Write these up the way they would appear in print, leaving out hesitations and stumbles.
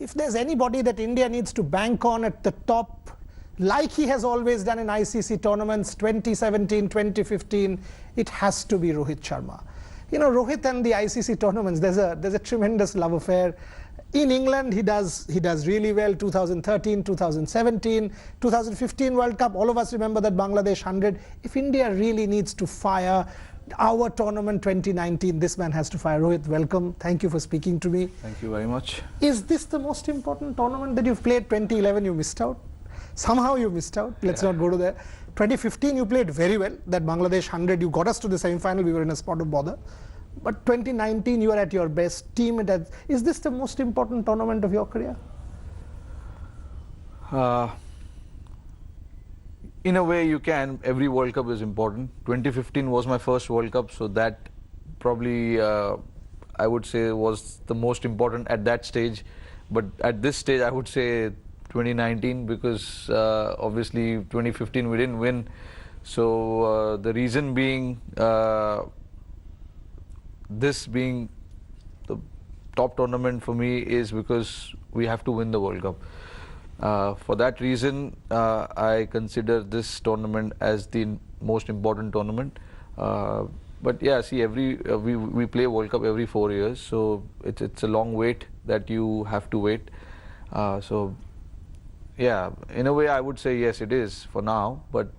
if there's anybody that India needs to bank on at the top, like he has always done in ICC tournaments, 2017, 2015, it has to be Rohit Sharma. You know, Rohit and the ICC tournaments, there's a tremendous love affair. In England, he does really well. 2013, 2017, 2015 World Cup, all of us remember that Bangladesh 100. If India really needs to fire our tournament 2019, this man has to fire. Rohit, welcome. Thank you for speaking to me. Thank you very much. Is this the most important tournament that you've played? 2011 you missed out. Somehow you missed out. Let's not go to there. 2015 you played very well. That Bangladesh 100, you got us to the semi-final. We were in a spot of bother. But 2019 you are at your best. Team, is this the most important tournament of your career? In a way you can. Every World Cup is important. 2015 was my first World Cup, so that probably I would say was the most important at that stage. But at this stage I would say 2019, because obviously 2015 we didn't win. So the reason being, this being the top tournament for me is because we have to win the World Cup. For that reason, I consider this tournament as the most important tournament. But yeah, see, we play World Cup every 4 years, so it's a long wait that you have to wait. So yeah, in a way, I would say yes, it is for now. But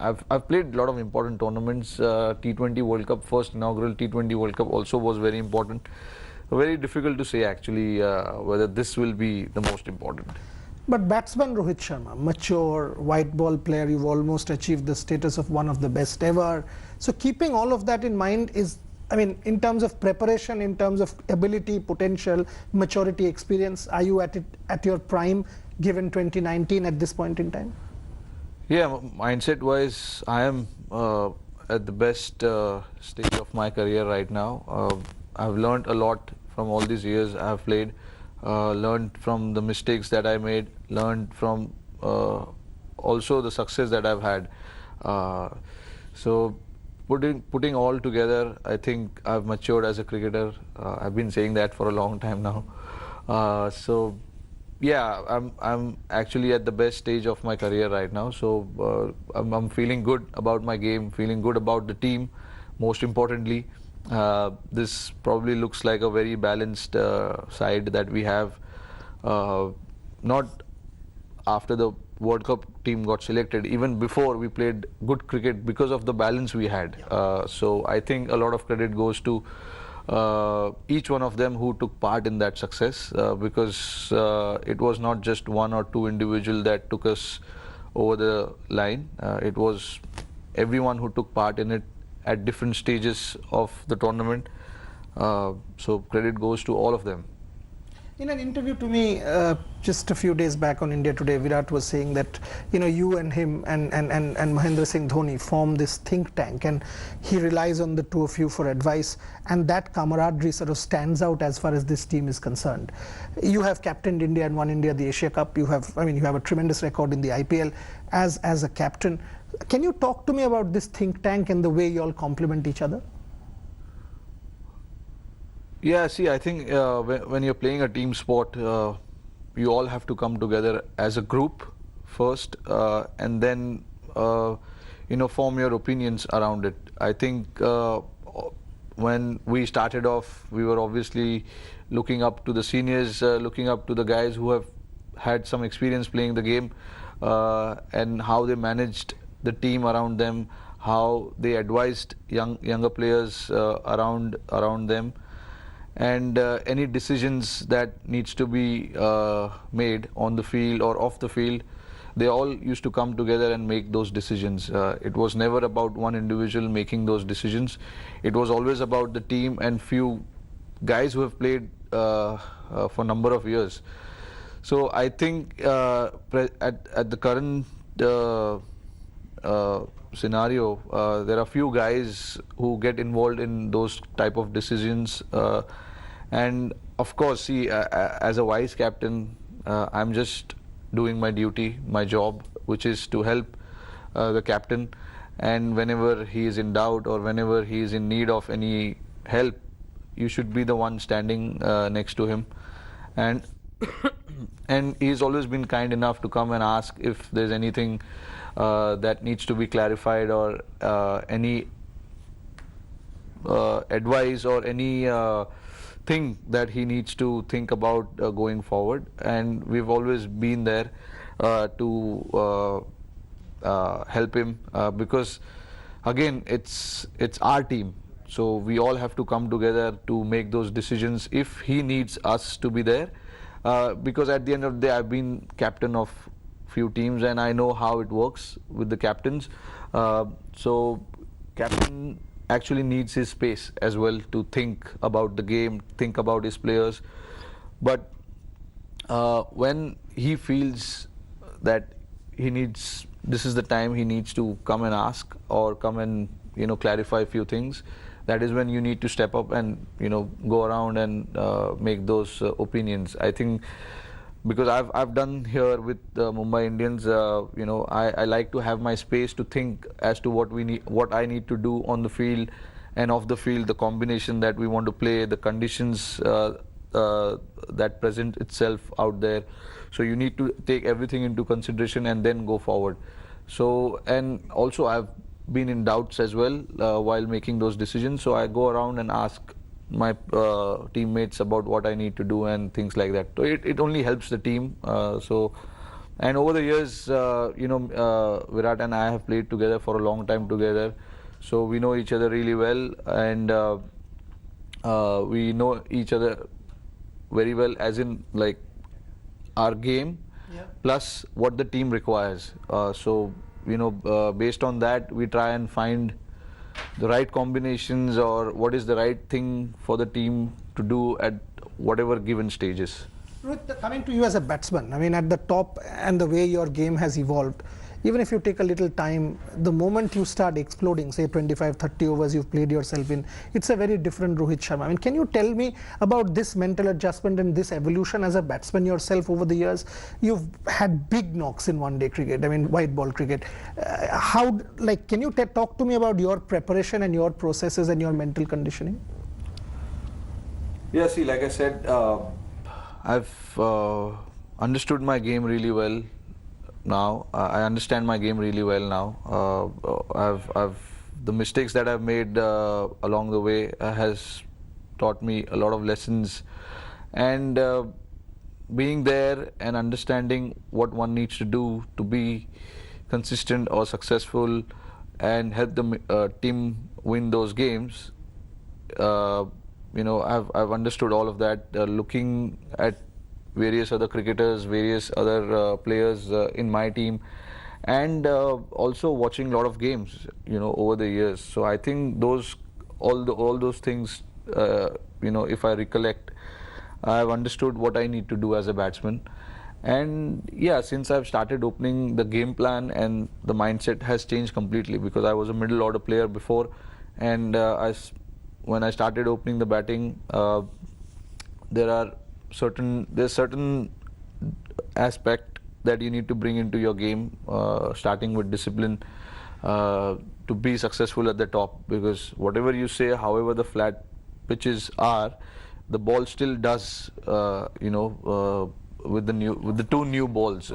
I've played a lot of important tournaments. T20 World Cup, first inaugural T20 World Cup also was very important. Very difficult to say actually whether this will be the most important. But batsman Rohit Sharma, mature, white ball player, you've almost achieved the status of one of the best ever. So keeping all of that in mind is, I mean, in terms of preparation, in terms of ability, potential, maturity, experience, are you at your prime given 2019 at this point in time? Yeah, mindset wise, I am at the best stage of my career right now. I've learned a lot from all these years I have played, learned from the mistakes that I made, learned from also the success that I've had. So putting all together, I think I've matured as a cricketer. I've been saying that for a long time now. So yeah, I'm actually at the best stage of my career right now. So I'm feeling good about my game, feeling good about the team, most importantly. This probably looks like a very balanced side that we have. Not after the World Cup team got selected, even before we played good cricket because of the balance we had. So I think a lot of credit goes to each one of them who took part in that success, because it was not just one or two individuals that took us over the line. It was everyone who took part in it at different stages of the tournament. So credit goes to all of them. In an interview to me just a few days back on India Today, Virat was saying that, you know, you and him and Mahendra Singh Dhoni form this think tank, and he relies on the two of you for advice, and that camaraderie sort of stands out as far as this team is concerned. You have captained India and won India the Asia Cup. You have a tremendous record in the IPL as a captain. Can you talk to me about this think tank and the way you all complement each other? Yeah, see, I think when you're playing a team sport, you all have to come together as a group first, and then form your opinions around it. I think when we started off, we were obviously looking up to the seniors, looking up to the guys who have had some experience playing the game, and how they managed the team around them, how they advised younger players around them. And any decisions that needs to be made on the field or off the field, they all used to come together and make those decisions. It was never about one individual making those decisions. It was always about the team and few guys who have played for a number of years. So I think at the current scenario, there are few guys who get involved in those type of decisions. And of course, see, as a vice captain, I'm just doing my duty, my job, which is to help the captain. And whenever he is in doubt or whenever he is in need of any help, you should be the one standing next to him. and and he's always been kind enough to come and ask if there's anything that needs to be clarified, or any advice, or any thing that he needs to think about going forward. And we've always been there to help him, because again, it's our team, so we all have to come together to make those decisions if he needs us to be there, because at the end of the day, I've been captain of few teams and I know how it works with the captains. So captain actually needs his space as well to think about the game, think about his players. But when he feels that he needs, this is the time he needs to come and ask, or come and clarify a few things, that is when you need to step up and go around and make those opinions. I think because I've done here with the Mumbai Indians, I like to have my space to think as to what I need to do on the field and off the field, the combination that we want to play, the conditions that present itself out there. So you need to take everything into consideration and then go forward. So, and also I've been in doubts as well while making those decisions. So I go around and ask my teammates about what I need to do and things like that. So it only helps the team. And over the years, Virat and I have played together for a long time together. So we know each other really well, and we know each other very well, as in like our game, plus what the team requires. Based on that, we try and find the right combinations, or what is the right thing for the team to do at whatever given stages. Rohit, coming to you as a batsman, I mean, at the top, and the way your game has evolved, even if you take a little time, the moment you start exploding, say 25, 30 overs you've played yourself in, it's a very different Rohit Sharma. I mean, can you tell me about this mental adjustment and this evolution as a batsman yourself over the years? You've had big knocks in one-day cricket, I mean, white ball cricket. Can you talk to me about your preparation and your processes and your mental conditioning? Yeah, see, like I said, I've understood my game really well now. I understand my game really well now. The mistakes that I've made along the way has taught me a lot of lessons, and being there and understanding what one needs to do to be consistent or successful and help the team win those games. I've understood all of that, looking at various other cricketers, various other players in my team, and also watching a lot of games, over the years. So I think all those things, if I recollect, I've understood what I need to do as a batsman. And yeah, since I've started opening, the game plan and the mindset has changed completely, because I was a middle order player before, and when I started opening the batting, there's certain aspect that you need to bring into your game, starting with discipline, to be successful at the top. Because whatever you say, however the flat pitches are, the ball still does, with the two new balls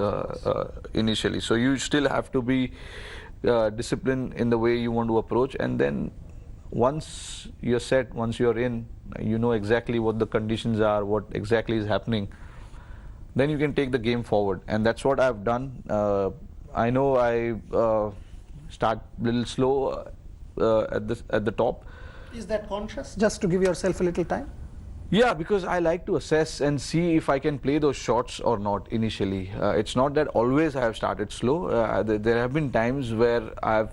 initially. So you still have to be disciplined in the way you want to approach, and then once you're set, once you're in, you know exactly what the conditions are, what exactly is happening, then you can take the game forward. And that's what I've done. I know I start a little slow at the top. Is that conscious, just to give yourself a little time? Yeah, because I like to assess and see if I can play those shots or not initially. It's not that always I have started slow. There have been times where I've,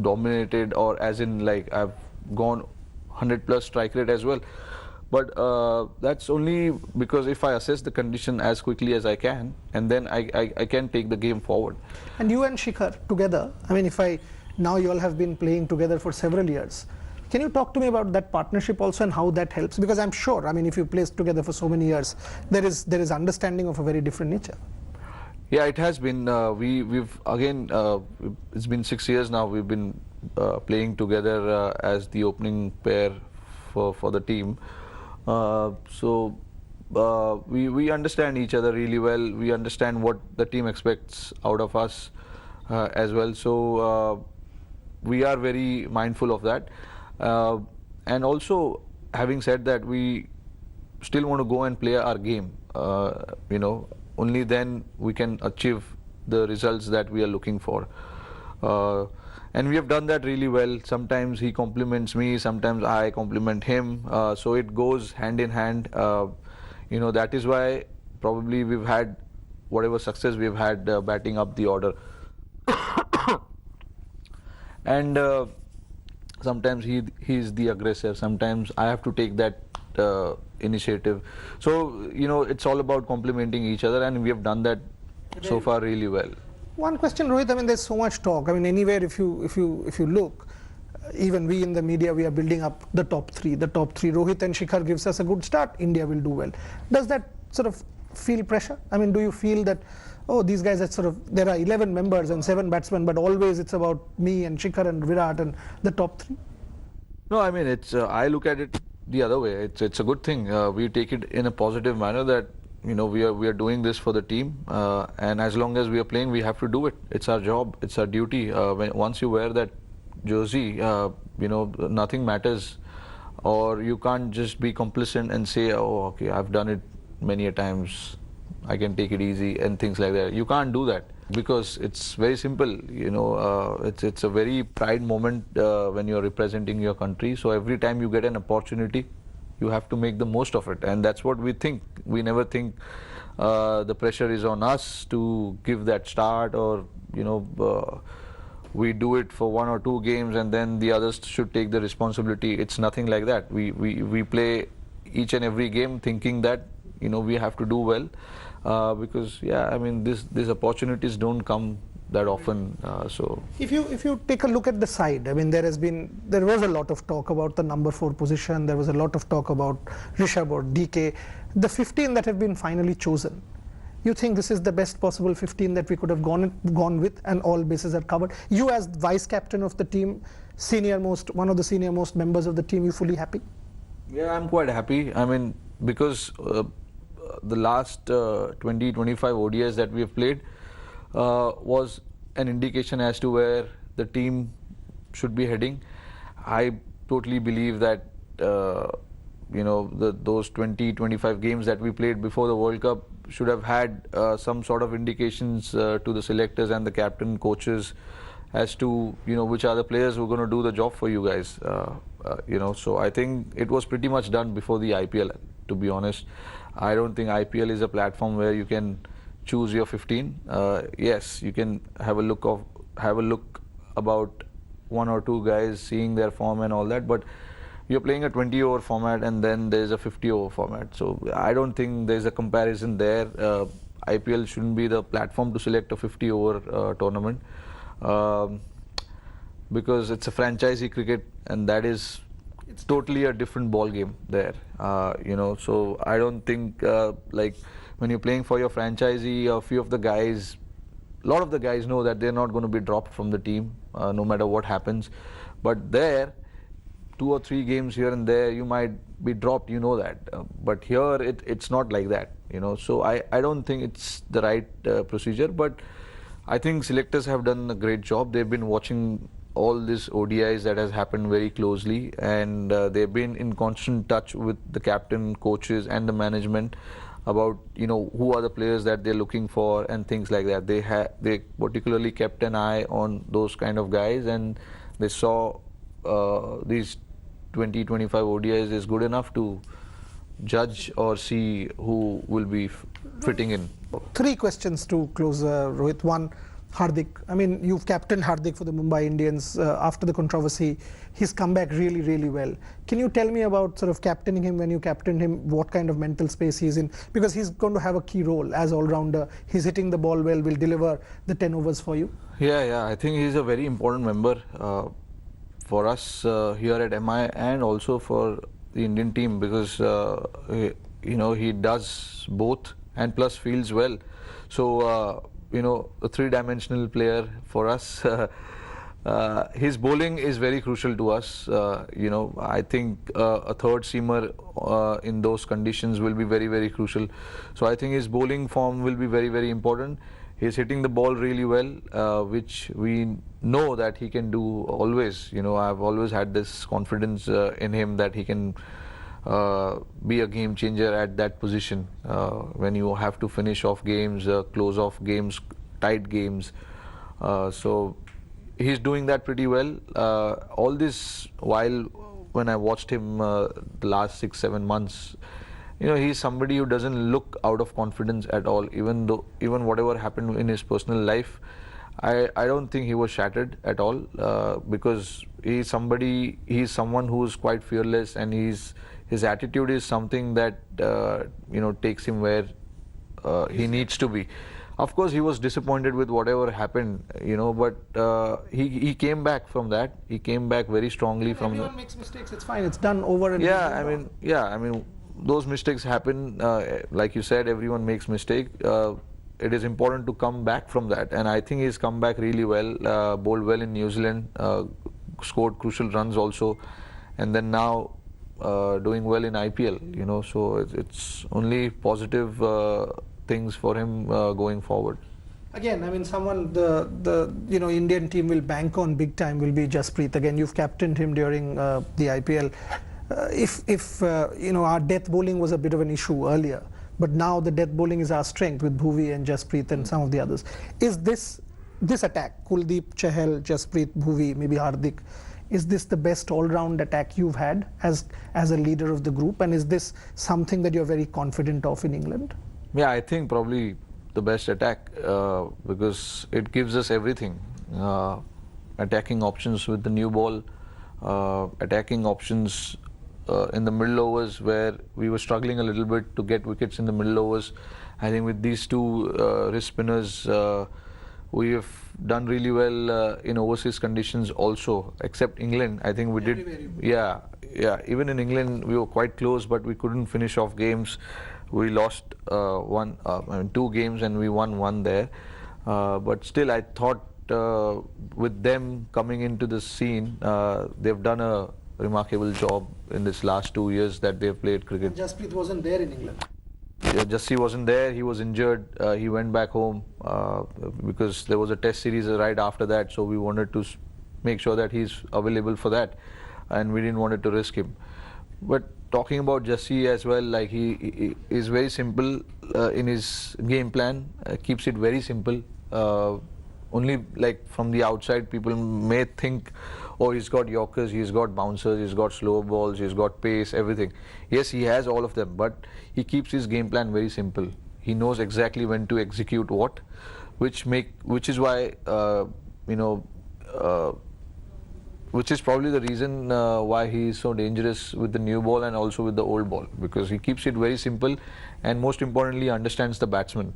dominated, or as in like I've gone 100+ strike rate as well. But that's only because if I assess the condition as quickly as I can, and then I can take the game forward. And you and Shikhar together, I mean, now you all have been playing together for several years. Can you talk to me about that partnership also and how that helps? Because I'm sure, I mean, if you play together for so many years, there is understanding of a very different nature. Yeah, it has been. We've again, it's been 6 years now. We've been playing together as the opening pair for the team. We understand each other really well. We understand what the team expects out of us as well. So we are very mindful of that. And also, having said that, we still want to go and play our game. Only then we can achieve the results that we are looking for. And we have done that really well. Sometimes he compliments me, sometimes I compliment him. So it goes hand in hand. That is why probably we've had whatever success we've had batting up the order. And sometimes he's the aggressor, sometimes I have to take that initiative. So it's all about complementing each other, and we have done that so far really well. One question, Rohit. I mean, there's so much talk. I mean, anywhere if you look, even we in the media, we are building up the top three. The top three. Rohit and Shikhar gives us a good start. India will do well. Does that sort of feel pressure? I mean, do you feel that, oh, these guys are sort of, there are 11 members and 7 batsmen, but always it's about me and Shikhar and Virat and the top three? No, I mean, it's I look at it the other way. It's a good thing. We take it in a positive manner that we are doing this for the team, and as long as we are playing, we have to do it. It's our job. It's our duty. Once you wear that jersey, nothing matters, or you can't just be complacent and say, oh, okay, I've done it many a times, I can take it easy and things like that. You can't do that, because it's very simple. It's a very pride moment when you're representing your country. So every time you get an opportunity, you have to make the most of it, and that's what we think. We never think the pressure is on us to give that start, or we do it for 1 or 2 games and then the others should take the responsibility. It's nothing like that. We play each and every game thinking that we have to do well, because I mean, these opportunities don't come that often. So if you take a look at the side, I mean, there was a lot of talk about the number 4 position. There was a lot of talk about Rishabh or DK. The 15 that have been finally chosen, you think this is the best possible 15 that we could have gone with, and all bases are covered? You as vice captain of the team, one of the senior most members of the team, you fully happy? Yeah, I'm quite happy. I mean, because the last 20-25 ODIs that we have played was an indication as to where the team should be heading. I totally believe that those 20-25 games that we played before the World Cup should have had some sort of indications to the selectors and the captain, coaches, as to which are the players who are going to do the job for you guys. So I think it was pretty much done before the IPL, to be honest. I don't think IPL is a platform where you can choose your 15. Yes, you can have a look about 1 or 2 guys, seeing their form and all that, but you're playing a 20-over format and then there's a 50-over format. So I don't think there's a comparison there. IPL shouldn't be the platform to select a 50-over tournament, because it's a franchisee cricket, and that is totally a different ball game there. So I don't think like when you're playing for your franchisee, a lot of the guys know that they're not going to be dropped from the team no matter what happens. But there, 2 or 3 games here and there, you might be dropped, that. But here, it's not like that, So I don't think it's the right procedure. But I think selectors have done a great job. They've been watching all these ODIs that has happened very closely, and they've been in constant touch with the captain, coaches, and the management about who are the players that they're looking for and things like that. They particularly kept an eye on those kind of guys, and they saw these 20-25 ODIs is good enough to judge or see who will be fitting in. 3 questions to close, Rohit. One, Hardik. I mean, you've captained Hardik for the Mumbai Indians. After the controversy, he's come back really, really well. Can you tell me about sort of captaining him? When you captained him, what kind of mental space he's in? Because he's going to have a key role as all-rounder. He's hitting the ball well, will deliver the 10 overs for you. Yeah, I think he's a very important member for us here at MI, and also for the Indian team, because he does both and plus fields well. So a 3-dimensional player for us. His bowling is very crucial to us. I think a third seamer in those conditions will be very, very crucial. So I think his bowling form will be very, very important. He's hitting the ball really well, which we know that he can do always. I've always had this confidence in him that he can be a game changer at that position when you have to finish off games, close off games, tight games. So he's doing that pretty well. All this while, when I watched him the last 6-7 months, he's somebody who doesn't look out of confidence at all. Even whatever happened in his personal life, I don't think he was shattered at all, because he's someone who's quite fearless, and his attitude is something that takes him where he needs to be. Of course, he was disappointed with whatever happened, but he came back from that. He came back very strongly from that. Everyone makes mistakes. It's fine. It's done over and I mean, those mistakes happen. Like you said, everyone makes mistake. It is important to come back from that, and I think he's come back really well. Bowled well in New Zealand, scored crucial runs also, and then now doing well in IPL. So it's only positive things for him going forward. Again, I mean, someone the Indian team will bank on big time will be Jasprit. Again, you've captained him during the IPL. If our death bowling was a bit of an issue earlier, but now the death bowling is our strength with Bhuvi and Jasprit and some of the others. Is this attack, Kuldeep, Chahal, Jasprit, Bhuvi, maybe Hardik, is this the best all-round attack you've had as a leader of the group, and is this something that you're very confident of in England? Yeah, I think probably the best attack, because it gives us everything. Attacking options with the new ball, attacking options in the middle overs where we were struggling a little bit to get wickets in the middle overs. I think with these two wrist spinners, we have done really well in overseas conditions also, except England. I think we did. Yeah. Even in England, we were quite close, but we couldn't finish off games. We lost 2 games and we won 1 there. But still, I thought with them coming into the scene, they've done a remarkable job in this last 2 years that they've played cricket. Jasprit wasn't there in England. Yeah, Jassi wasn't there. He was injured. He went back home because there was a test series right after that. So we wanted to make sure that he's available for that, and we didn't want to risk him. But talking about Jassi as well, like he is very simple in his game plan. Keeps it very simple. Only like from the outside, people may think, oh, he's got Yorkers, he's got bouncers, he's got slow balls, he's got pace, everything. Yes, he has all of them, but he keeps his game plan very simple. He knows exactly when to execute what, which is why which is probably the reason why he is so dangerous with the new ball and also with the old ball, because he keeps it very simple, and most importantly understands the batsman.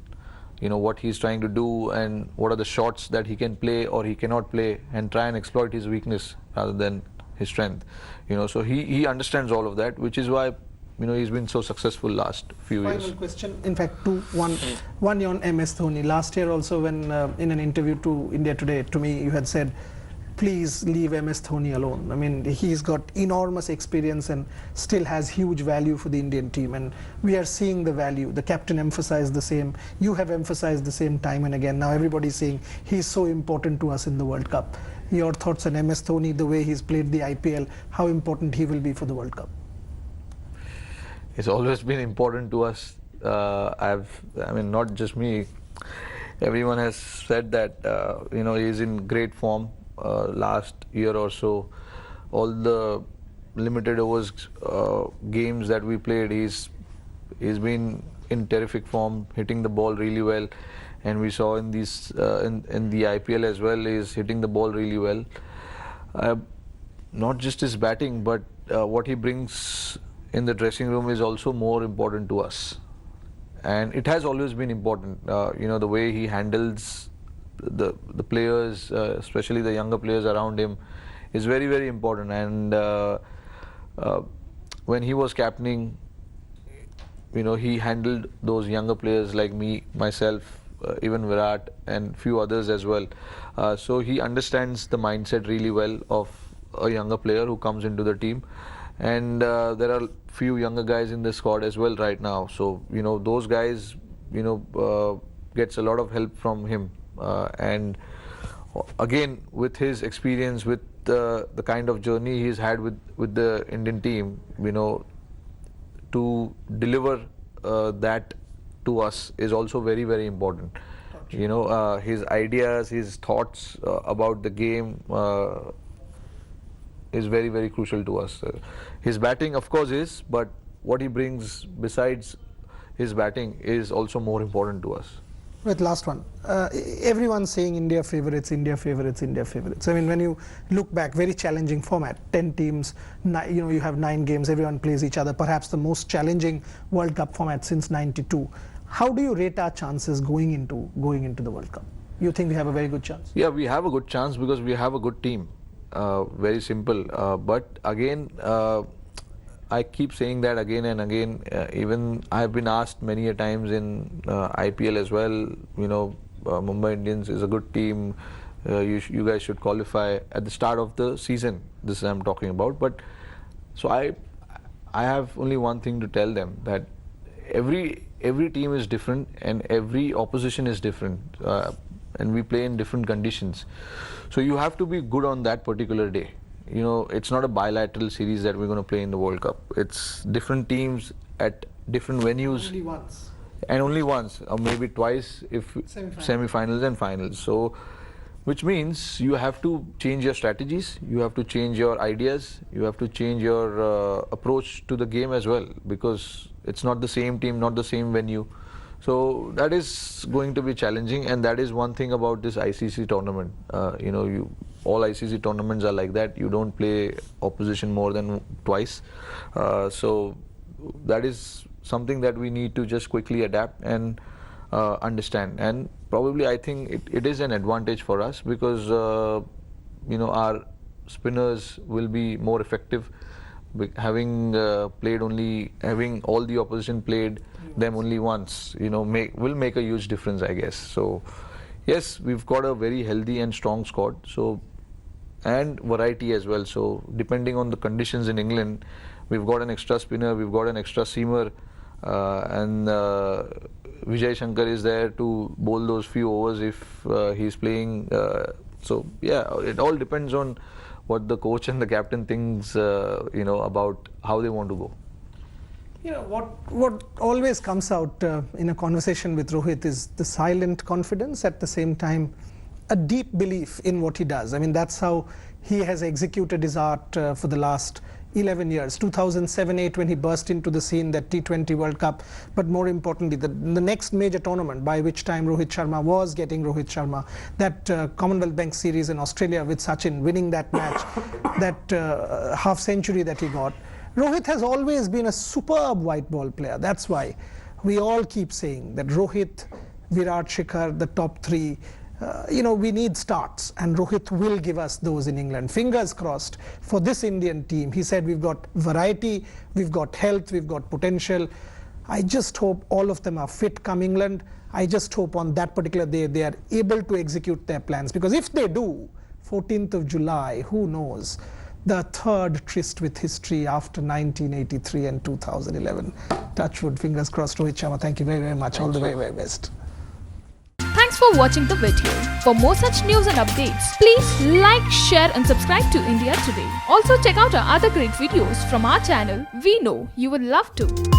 What he's trying to do and what are the shots that he can play or he cannot play, and try and exploit his weakness rather than his strength. So he understands all of that, which is why he's been so successful last few years. Final question, in fact, one on MS Dhoni. Last year also, when in an interview to India Today, to me, you had said, please leave MS Dhoni alone. I mean, he's got enormous experience and still has huge value for the Indian team, and we are seeing the value. The captain emphasized the same. You have emphasized the same time and again. Now everybody's saying he's so important to us in the World Cup. Your thoughts on MS Dhoni, the way he's played the IPL, how important he will be for the World Cup? It's always been important to us. I mean, not just me. Everyone has said that, he's in great form. Last year or so, all the limited overs games that we played, he's been in terrific form, hitting the ball really well, and we saw in these in the IPL as well, he's hitting the ball really well. Not just his batting, but what he brings in the dressing room is also more important to us, and it has always been important. The way he handles the players, especially the younger players around him, is very, very important. And when he was captaining, he handled those younger players like myself, even Virat and few others as well. So he understands the mindset really well of a younger player who comes into the team. And there are few younger guys in the squad as well right now. So, those guys, gets a lot of help from him. And again, with his experience, with the kind of journey he's had with the Indian team, to deliver that to us is also very, very important. His ideas, his thoughts about the game is very, very crucial to us. His batting, of course, is, but what he brings besides his batting is also more important to us. With last one, everyone's saying India favourites, India favourites, India favourites. I mean, when you look back, very challenging format, 10 teams, you have 9 games, everyone plays each other, perhaps the most challenging World Cup format since '92. How do you rate our chances going into the World Cup? You think we have a very good chance? Yeah, we have a good chance because we have a good team. Very simple. But again, I keep saying that again and again. Even I have been asked many a times in IPL as well. Mumbai Indians is a good team. You guys should qualify at the start of the season. This is I'm talking about. But so I have only one thing to tell them, that every team is different and every opposition is different, and we play in different conditions. So you have to be good on that particular day. It's not a bilateral series that we're going to play in the World Cup. It's different teams at different venues. Only once. And only once, or maybe twice if semi-finals and finals. So, which means you have to change your strategies, you have to change your ideas, you have to change your approach to the game as well, because it's not the same team, not the same venue. So that is going to be challenging, and that is one thing about this ICC tournament. All ICC tournaments are like that. You don't play opposition more than twice. So that is something that we need to just quickly adapt and understand. And probably I think it is an advantage for us because our spinners will be more effective. Having having all the opposition played them only once, will make a huge difference, I guess. So, yes, we've got a very healthy and strong squad. So, and variety as well. So, depending on the conditions in England, we've got an extra spinner, we've got an extra seamer, and Vijay Shankar is there to bowl those few overs if he's playing. So, yeah, it all depends on what the coach and the captain thinks, about how they want to go. What always comes out in a conversation with Rohit is the silent confidence, at the same time a deep belief in what he does. I mean, that's how he has executed his art for the last 11 years, 2007-8 when he burst into the scene, that T20 World Cup, but more importantly the next major tournament, by which time Rohit Sharma was getting Rohit Sharma, that Commonwealth Bank series in Australia with Sachin, winning that match, that half century that he got. Rohit has always been a superb white ball player. That's why we all keep saying that Rohit, Virat, Shikhar, the top 3, we need starts, and Rohit will give us those in England. Fingers crossed for this Indian team. He said we've got variety, we've got health, we've got potential. I just hope all of them are fit come England. I just hope on that particular day they are able to execute their plans, because if they do, 14th of July, who knows, the third tryst with history after 1983 and 2011. Touchwood, fingers crossed. Rohit Sharma, thank you very, very much. All the very, very best. Thanks for watching the video. For more such news and updates, please like, share and subscribe to India Today. Also check out our other great videos from our channel. We know you will love to.